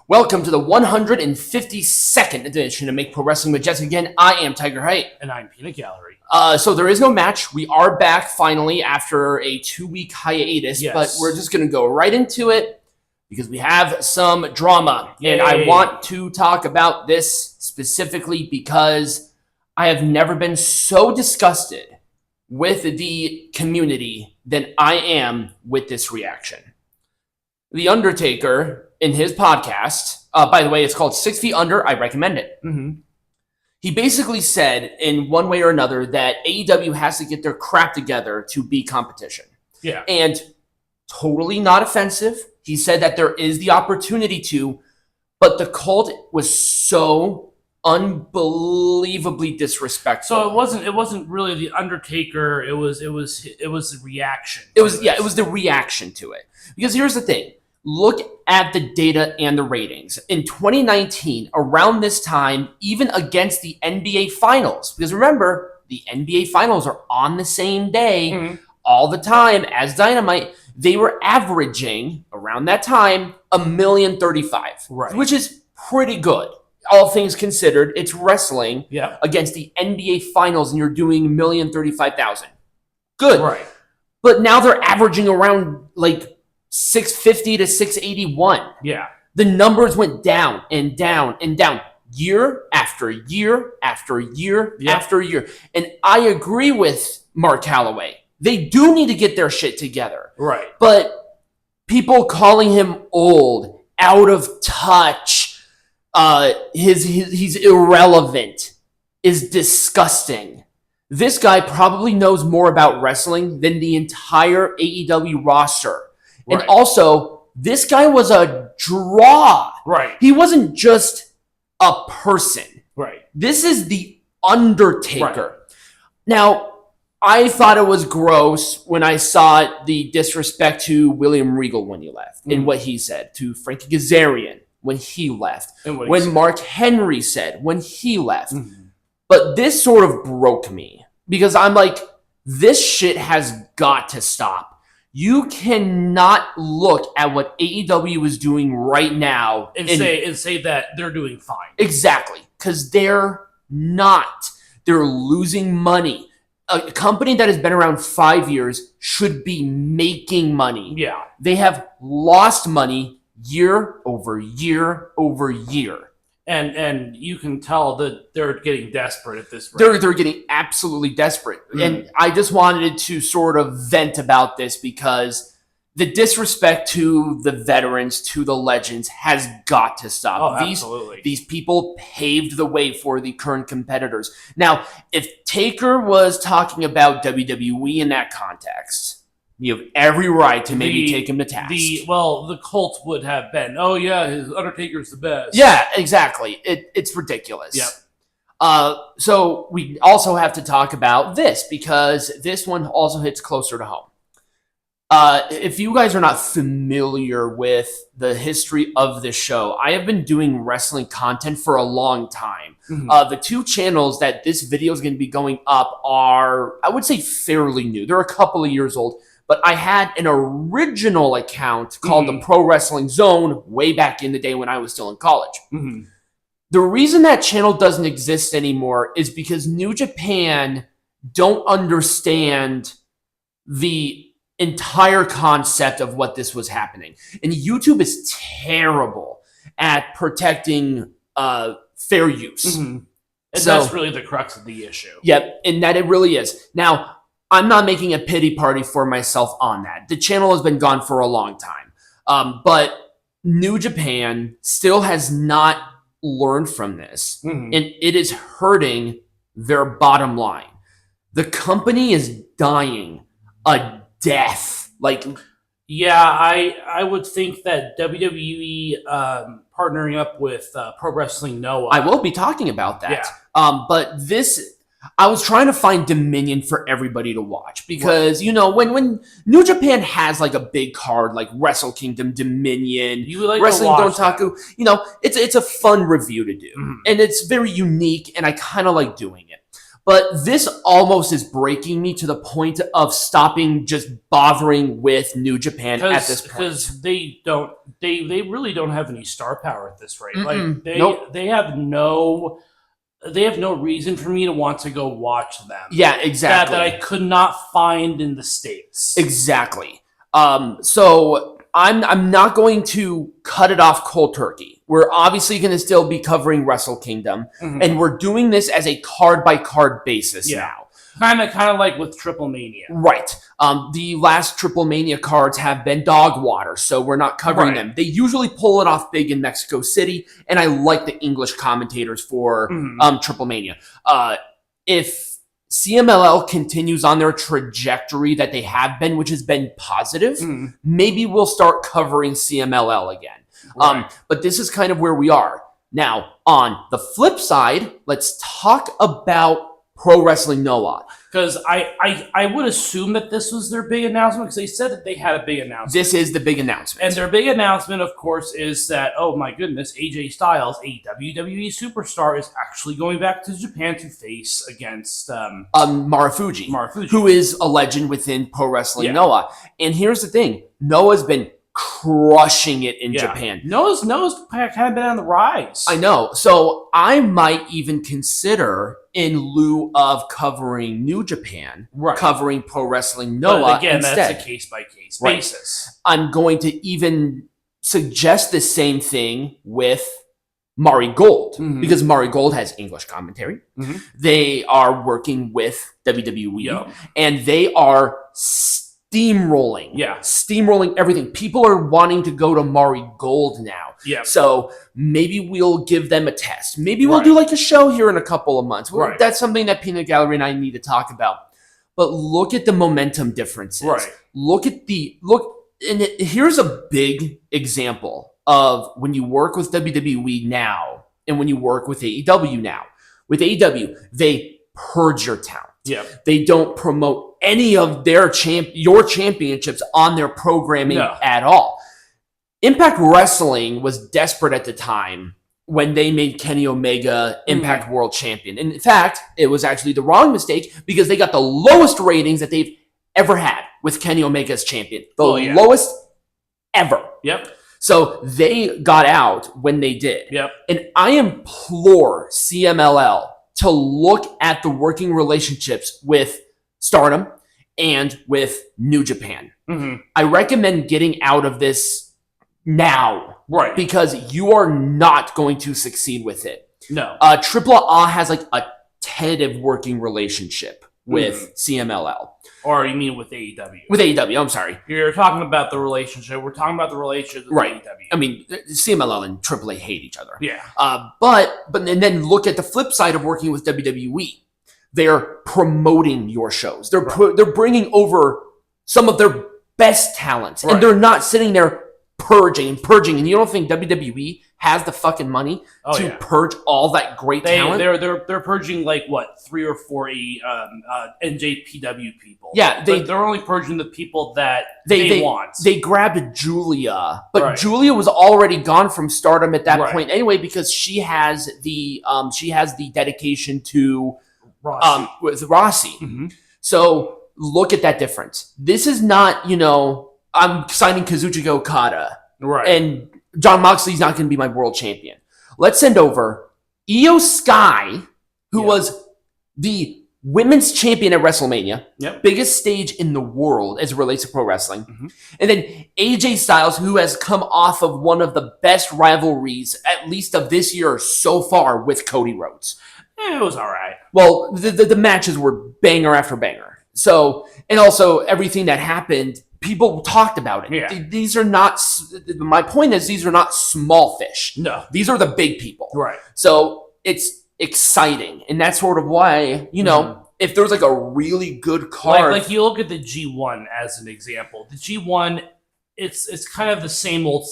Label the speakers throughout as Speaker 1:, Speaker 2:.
Speaker 1: Welcome to the 152nd edition of Make Pro Wrestling Majestic. Again, I am Tigerhite.
Speaker 2: And I'm Peanut Gallery.
Speaker 1: So there is no match. We are back finally after a 2-week hiatus,
Speaker 2: Yes.
Speaker 1: but we're just going to go right into it because we have some drama.
Speaker 2: Yay.
Speaker 1: And I want to talk about this specifically because I have never been so disgusted with the community than I am with this reaction. The Undertaker, in his podcast, by the way, it's called 6 Feet Under. I recommend it.
Speaker 2: Mm-hmm.
Speaker 1: He basically said in one way or another that AEW has to get their crap together to be competition.
Speaker 2: Yeah.
Speaker 1: And totally not offensive. He said that there is the opportunity to, but the cult was so unbelievably disrespectful.
Speaker 2: So it wasn't really the Undertaker. It was the reaction.
Speaker 1: It was the reaction to it. Because here's the thing. Look at the data and the ratings. In 2019, around this time, even against the NBA Finals, because remember, the NBA Finals are on the same day all the time as Dynamite, they were averaging, around that time, 1,035,000,
Speaker 2: Right.
Speaker 1: which is pretty good. All things considered, it's wrestling against the NBA Finals, and you're doing 1,035,000. Good.
Speaker 2: Right.
Speaker 1: But now they're averaging around, like, 650 to 681.
Speaker 2: Yeah.
Speaker 1: The numbers went down and down and down year after year after year after year. And I agree with Mark Calloway. They do need to get their shit together.
Speaker 2: Right.
Speaker 1: But people calling him old, out of touch, he's irrelevant is disgusting. This guy probably knows more about wrestling than the entire AEW roster.
Speaker 2: Right.
Speaker 1: And also, this guy was a draw.
Speaker 2: Right.
Speaker 1: He wasn't just a person.
Speaker 2: Right.
Speaker 1: This is the Undertaker.
Speaker 2: Right.
Speaker 1: Now, I thought it was gross when I saw the disrespect to William Regal when he left and what he said, to Frankie Kazarian when he left,
Speaker 2: And
Speaker 1: when Mark Henry said when he left. But this sort of broke me because I'm like, this shit has got to stop. You cannot look at what AEW is doing right now
Speaker 2: and say that they're doing fine.
Speaker 1: Exactly, because they're not. They're losing money. A company that has been around 5 years should be making money.
Speaker 2: Yeah.
Speaker 1: They have lost money year over year over year.
Speaker 2: And you can tell that they're getting desperate at this rate.
Speaker 1: They're getting absolutely desperate. And I just wanted to sort of vent about this because the disrespect to the veterans, to the legends, has got to stop.
Speaker 2: Oh, absolutely.
Speaker 1: These people paved the way for the current competitors. Now, if Taker was talking about WWE in that context, you have every right to maybe take him to task.
Speaker 2: The cult would have been, oh yeah, his Undertaker's the best.
Speaker 1: Yeah, exactly. It's ridiculous.
Speaker 2: Yep.
Speaker 1: So we also have to talk about this because this one also hits closer to home. If you guys are not familiar with the history of this show, I have been doing wrestling content for a long time. The two channels that this video is going to be going up are, I would say, fairly new. They're a couple of years old. But I had an original account called the Pro Wrestling Zone way back in the day when I was still in college. The reason that channel doesn't exist anymore is because New Japan don't understand the entire concept of what this was happening. And YouTube is terrible at protecting fair use.
Speaker 2: And that's really the crux of the issue.
Speaker 1: Yep, and that it really is. Now, I'm not making a pity party for myself on that. The channel has been gone for a long time. But New Japan still has not learned from this. And it is hurting their bottom line. The company is dying a death.
Speaker 2: Yeah, I would think that WWE partnering up with Pro Wrestling Noah.
Speaker 1: I will be talking about that. But this... I was trying to find Dominion for everybody to watch because, you know, when New Japan has like a big card like Wrestle Kingdom, Dominion, Wrestling Dontaku, you know, it's a fun review to do. And it's very unique and I kind of like doing it. But this almost is breaking me to the point of stopping just bothering with New Japan at this point.
Speaker 2: Because they really don't have any star power at this rate. Like they have no reason for me to want to go watch them.
Speaker 1: Yeah, exactly.
Speaker 2: That I could not find in the States.
Speaker 1: Exactly. So I'm not going to cut it off cold turkey. We're obviously going to still be covering Wrestle Kingdom, and we're doing this as a card-by-card basis now.
Speaker 2: Kind of like with Triple Mania.
Speaker 1: Right. The last Triple Mania cards have been dog water, so we're not covering them. They usually pull it off big in Mexico City, and I like the English commentators for Triple Mania. If CMLL continues on their trajectory that they have been, which has been positive, maybe we'll start covering CMLL again. But this is kind of where we are. Now, on the flip side, let's talk about Pro Wrestling Noah.
Speaker 2: Because I would assume that this was their big announcement, because they said that they had a big announcement.
Speaker 1: This is the big announcement.
Speaker 2: And their big announcement, of course, is that, oh my goodness, AJ Styles, a WWE superstar, is actually going back to Japan to face against
Speaker 1: Marufuji, who is a legend within Pro Wrestling Noah. And here's the thing. Noah's been crushing it in Japan.
Speaker 2: Noah's kind of been on the rise.
Speaker 1: I know. So I might even consider, in lieu of covering New Japan, covering Pro Wrestling Noah
Speaker 2: but again,
Speaker 1: instead.
Speaker 2: That's a case-by-case basis.
Speaker 1: I'm going to even suggest the same thing with Mari Gold, because Mari Gold has English commentary. They are working with WWE, and they are steamrolling everything. People are wanting to go to Mari Gold now. So maybe we'll give them a test. Maybe we'll do like a show here in a couple of months. That's something that Peanut Gallery and I need to talk about. But look at the momentum differences. And here's a big example of when you work with WWE now and when you work with AEW now. With AEW, they purge your talent. They don't promote any of your championships on their programming at all. Impact Wrestling was desperate at the time when they made Kenny Omega Impact World Champion. And in fact, it was actually the wrong mistake, because they got the lowest ratings that they've ever had with Kenny Omega as champion. The lowest ever. So they got out when they did. And I implore CMLL to look at the working relationships with Stardom and with New Japan. I recommend getting out of this now, because you are not going to succeed with it. Triple A has like a tentative working relationship with CMLL.
Speaker 2: Or you mean with AEW?
Speaker 1: With AEW, I'm sorry.
Speaker 2: You're talking about the relationship. We're talking about the relationship with AEW.
Speaker 1: I mean, CMLL and AAA hate each other. But then look at the flip side of working with WWE. They're promoting your shows. They're bringing over some of their best talents, and they're not sitting there purging. And you don't think WWE has the fucking money to purge all that great talent?
Speaker 2: They're purging like what, 3 or 4 NJPW people. They're only purging the people that they want.
Speaker 1: They grabbed Julia, but Julia was already gone from Stardom at that point anyway, because she has the dedication to with Rossi. So look at that difference. This is not, I'm signing Kazuchika Okada. And Jon Moxley's not going to be my world champion. Let's send over Io Sky, who was the women's champion at WrestleMania, biggest stage in the world as it relates to pro wrestling. And then AJ Styles, who has come off of one of the best rivalries, at least of this year so far, with Cody Rhodes.
Speaker 2: It was all right.
Speaker 1: Well, the matches were banger after banger. So, and also everything that happened, people talked about it. These are not, my point is, these are not small fish.
Speaker 2: No.
Speaker 1: These are the big people. So it's exciting. And that's sort of why, if there's like a really good card.
Speaker 2: Like you look at the G1 as an example. The G1, it's kind of the same old.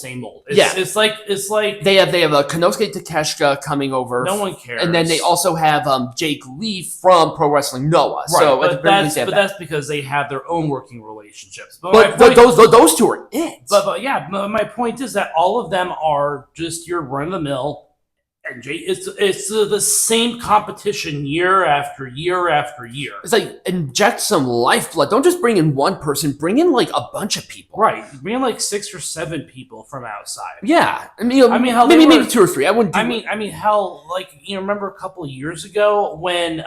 Speaker 2: It's like
Speaker 1: they have a Konosuke Takeshita coming over.
Speaker 2: No one cares.
Speaker 1: And then they also have Jake Lee from Pro Wrestling Noah. So
Speaker 2: but that's because they have their own working relationships.
Speaker 1: But those two are it.
Speaker 2: But my point is that all of them are just your run of the mill And Jay, it's the same competition year after year after year.
Speaker 1: It's like, inject some lifeblood. Don't just bring in one person. Bring in like a bunch of people.
Speaker 2: Right, bring in like 6 or 7 people from outside.
Speaker 1: Yeah, maybe 2 or 3. I wouldn't.
Speaker 2: Hell, like remember a couple of years ago when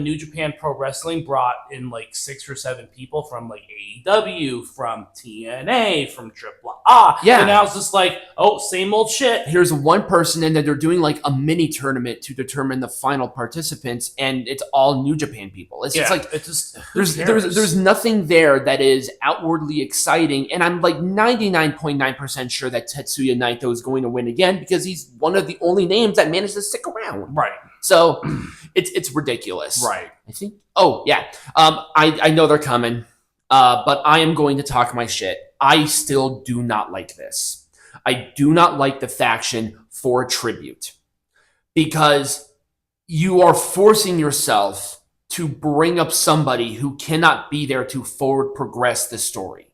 Speaker 2: New Japan Pro Wrestling brought in like 6 or 7 people from like AEW, from TNA, from AAA.
Speaker 1: Yeah,
Speaker 2: and now it's just like, oh, same old shit.
Speaker 1: Here's one person, and then they're doing like a mini tournament to determine the final participants, and it's all New Japan people. It's just like there's nothing there that is outwardly exciting, and I'm like 99.9% sure that Tetsuya Naito is going to win again because he's one of the only names that managed to stick around.
Speaker 2: Right.
Speaker 1: So it's ridiculous.
Speaker 2: Right.
Speaker 1: I think. Oh yeah. I know they're coming, but I am going to talk my shit. I still do not like this. I do not like the faction for tribute because you are forcing yourself to bring up somebody who cannot be there to forward progress the story.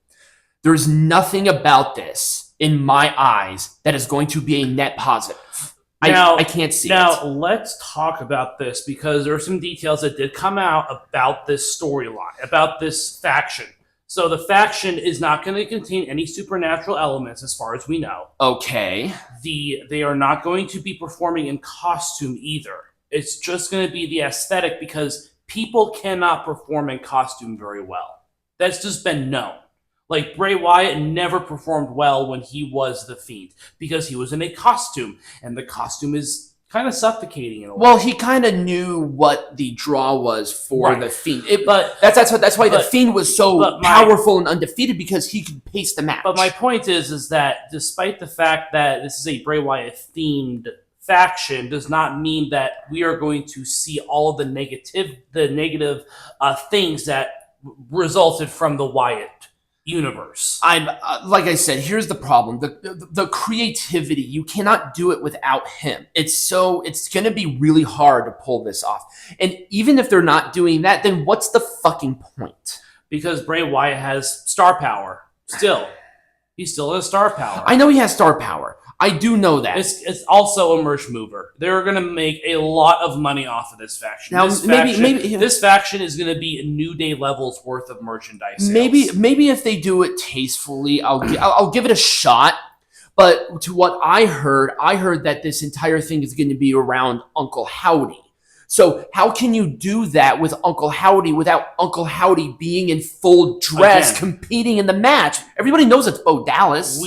Speaker 1: There's nothing about this, in my eyes, that is going to be a net positive. I can't see it.
Speaker 2: Now, let's talk about this because there are some details that did come out about this storyline, about this faction. So the faction is not going to contain any supernatural elements as far as we know.
Speaker 1: Okay.
Speaker 2: They are not going to be performing in costume either. It's just going to be the aesthetic because people cannot perform in costume very well. That's just been known. Like Bray Wyatt never performed well when he was the Fiend because he was in a costume, and the costume is kind of suffocating in a way.
Speaker 1: Well, he kind of knew what the draw was for the Fiend.
Speaker 2: But
Speaker 1: that's why the Fiend was so powerful and undefeated because he could pace the match.
Speaker 2: But my point is that despite the fact that this is a Bray Wyatt themed faction, does not mean that we are going to see all of the negative things that resulted from the Wyatt universe.
Speaker 1: I'm like I said, here's the problem: the creativity. You cannot do it without him. It's going to be really hard to pull this off. And even if they're not doing that, then what's the fucking point?
Speaker 2: Because Bray Wyatt has star power. Still, he still has star power.
Speaker 1: I know he has star power. I do know that.
Speaker 2: It's also a merch mover. They're going to make a lot of money off of this faction.
Speaker 1: Now,
Speaker 2: maybe this faction is going to be New Day levels worth of merchandise sales.
Speaker 1: Maybe if they do it tastefully, I'll give it a shot. But to what I heard that this entire thing is going to be around Uncle Howdy. So how can you do that with Uncle Howdy without Uncle Howdy being in full dress, competing in the match? Everybody knows it's Bo Dallas.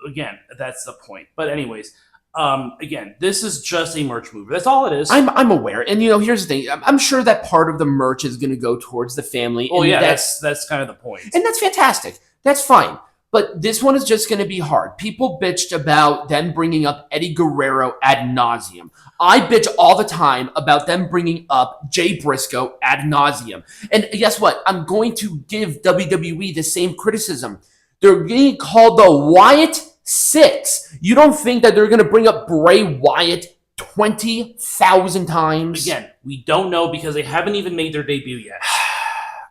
Speaker 2: Again, that's the point. But anyways, again, this is just a merch mover. That's all it is.
Speaker 1: I'm aware. And, here's the thing. I'm sure that part of the merch is going to go towards the family.
Speaker 2: Oh, yeah, that's kind of the point.
Speaker 1: And that's fantastic. That's fine. But this one is just going to be hard. People bitched about them bringing up Eddie Guerrero ad nauseum. I bitch all the time about them bringing up Jay Briscoe ad nauseum. And guess what? I'm going to give WWE the same criticism. They're being called the Wyatt-6. You don't think that they're going to bring up Bray Wyatt 20,000 times?
Speaker 2: Again, we don't know because they haven't even made their debut yet.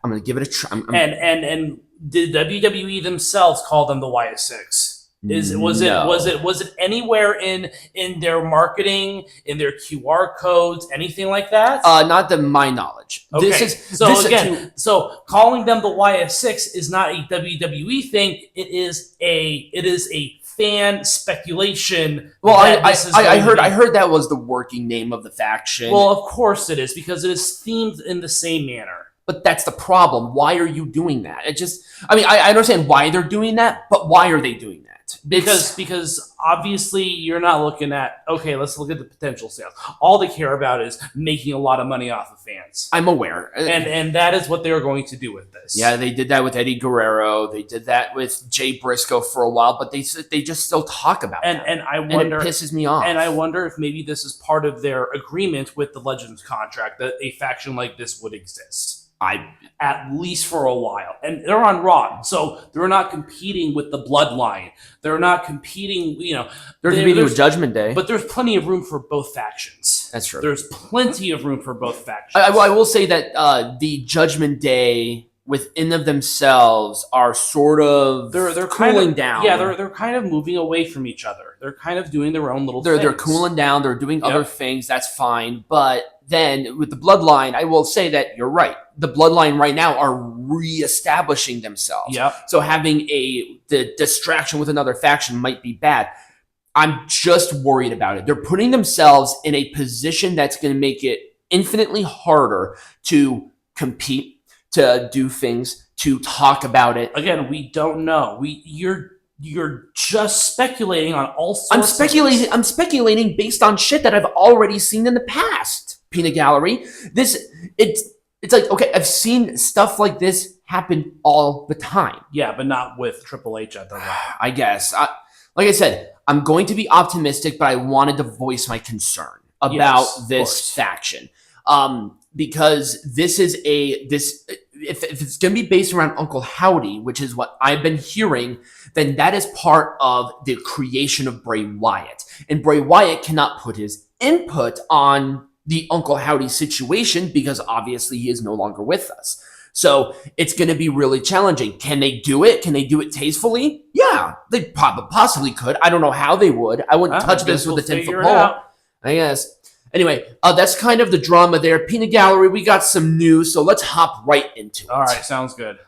Speaker 1: I'm going to give it a try.
Speaker 2: And did WWE themselves call them the Wyatt-6? Was it anywhere in their marketing, in their QR codes, anything like that?
Speaker 1: Not to my knowledge.
Speaker 2: Okay. So calling them the Wyatt-6 is not a WWE thing. It is a fan speculation.
Speaker 1: Well, I heard that was the working name of the faction.
Speaker 2: Well, of course it is because it is themed in the same manner.
Speaker 1: But that's the problem. Why are you doing that? I understand why they're doing that, but why are they doing that?
Speaker 2: Because obviously you're not looking at, okay, let's look at the potential sales. All they care about is making a lot of money off of fans.
Speaker 1: I'm aware.
Speaker 2: And that is what they're going to do with this.
Speaker 1: Yeah, they did that with Eddie Guerrero. They did that with Jay Briscoe for a while, but they just still talk about it.
Speaker 2: And I wonder,
Speaker 1: and it pisses me off.
Speaker 2: And I wonder if maybe this is part of their agreement with the Legends contract that a faction like this would exist. At least for a while. And they're on Raw, so they're not competing with the Bloodline. They're not competing,
Speaker 1: They're competing with Judgment Day.
Speaker 2: But there's plenty of room for both factions.
Speaker 1: That's true.
Speaker 2: There's plenty of room for both factions.
Speaker 1: I will say that the Judgment Day within of themselves are sort of
Speaker 2: they're
Speaker 1: cooling
Speaker 2: kind of,
Speaker 1: down.
Speaker 2: Yeah, they're kind of moving away from each other. They're kind of doing their own little
Speaker 1: they're
Speaker 2: things.
Speaker 1: cooling down. They're doing other things. That's fine. But then with the bloodline, I will say that you're right. The bloodline right now are reestablishing themselves.
Speaker 2: Yep.
Speaker 1: So having the distraction with another faction might be bad. I'm just worried about it. They're putting themselves in a position that's going to make it infinitely harder to compete, to do things, to talk about it.
Speaker 2: Again, we don't know. You're just speculating on all sorts.
Speaker 1: I'm speculating based on shit that I've already seen in the past. Peanut Gallery. It's like, okay, I've seen stuff like this happen all the time.
Speaker 2: Yeah, but not with Triple H at the right.
Speaker 1: I guess. Like I said, I'm going to be optimistic, but I wanted to voice my concern about this faction. Because this is if it's going to be based around Uncle Howdy, which is what I've been hearing, then that is part of the creation of Bray Wyatt. And Bray Wyatt cannot put his input on the Uncle Howdy situation because obviously he is no longer with us. So it's going to be really challenging. Can they do it? Can they do it tastefully? Yeah, they possibly could. I don't know how they would. I wouldn't touch this with a 10-foot pole. I guess. Anyway, that's kind of the drama there. Peanut Gallery, we got some news, so let's hop right into it.
Speaker 2: All right, sounds good.